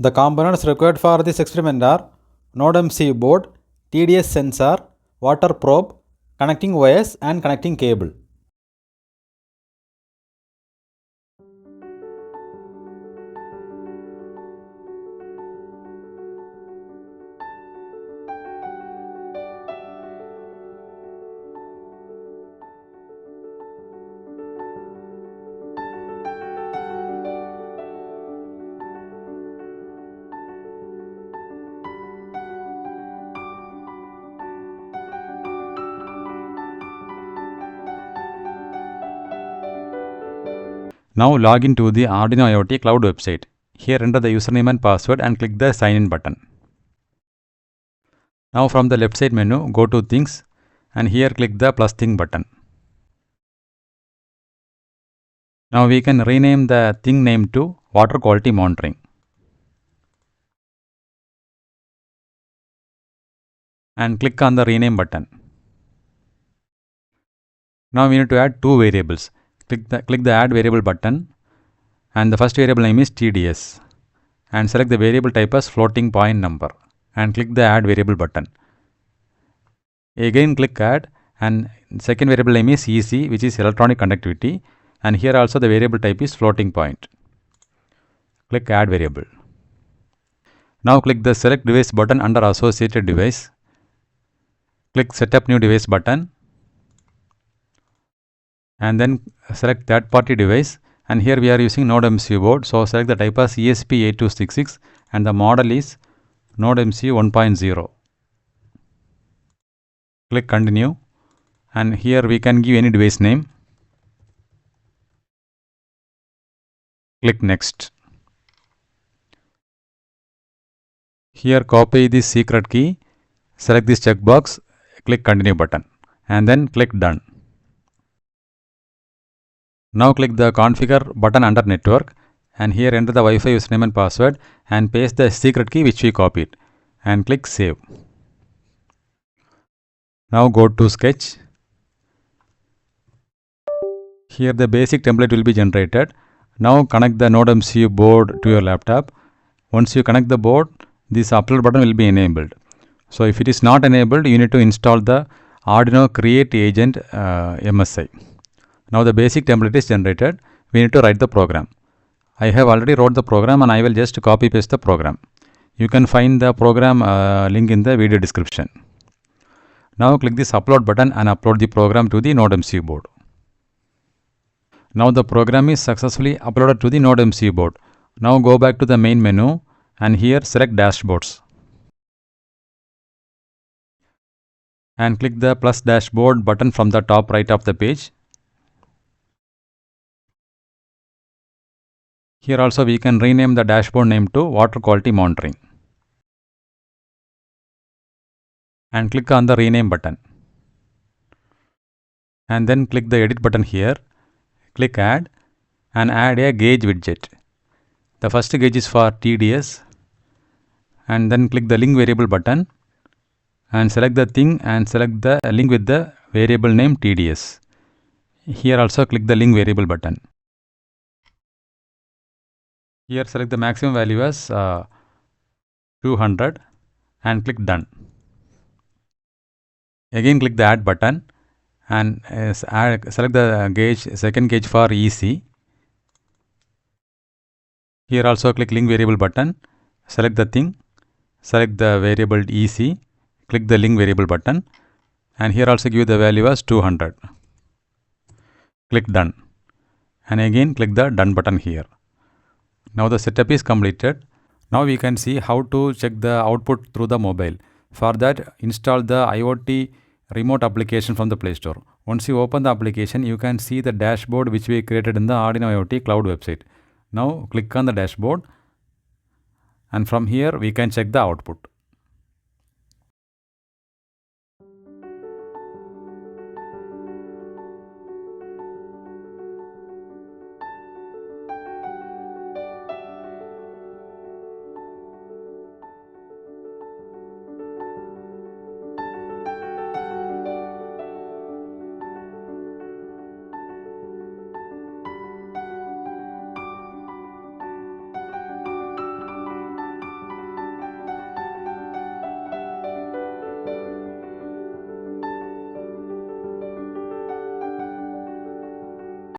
The components required for this experiment are node MCU board, TDS sensor, water probe, connecting wires and connecting cable. Now log into the Arduino IoT Cloud website. Here enter the username and password and click the sign in button. Now from the left side menu, go to Things and here click the plus thing button. Now we can rename the thing name to Water Quality Monitoring. And click on the rename button. Now we need to add two variables. Click the add variable button and the first variable name is TDS and select the variable type as floating point number and click the add variable button. Again click add and second variable name is EC, which is electronic conductivity, and here also the variable type is floating point. Click add variable. Now click the select device button under associated device. Click setup new device button and then select third party device, and here we are using node MCU board, so select the type as ESP8266 and the model is node MCU 1.0. Click continue and here we can give any device name. Click next. Here copy this secret key, select this checkbox, click continue button and then click done. Now click the configure button under network and here enter the Wi-Fi username and password and paste the secret key which we copied and click save. Now go to Sketch. Here the basic template will be generated. Now connect the node MCU board to your laptop. Once you connect the board, this upload button will be enabled. So if it is not enabled, you need to install the Arduino Create Agent MSI. Now the basic template is generated. We need to write the program. I have already wrote the program and I will just copy paste the program. You can find the program link in the video description. Now click this upload button and upload the program to the node MCU board. Now the program is successfully uploaded to the node MCU board. Now go back to the main menu and here select dashboards. And click the plus dashboard button from the top right of the page. Here also we can rename the dashboard name to Water Quality Monitoring. And click on the rename button. And then click the edit button here. Click add and add a gauge widget. The first gauge is for TDS. And then click the link variable button and select the thing and select the link with the variable name TDS. Here also click the link variable button. Here select the maximum value as 200 and click done. Again click the add button and select the gauge, second gauge for EC. Here also click link variable button, select the thing, select the variable EC, click the link variable button and here also give the value as 200. Click done and again click the done button here. Now the setup is completed. Now we can see how to check the output through the mobile. For that, install the IoT remote application from the Play Store. Once you open the application, you can see the dashboard which we created in the Arduino IoT Cloud website. Now click on the dashboard and from here we can check the output.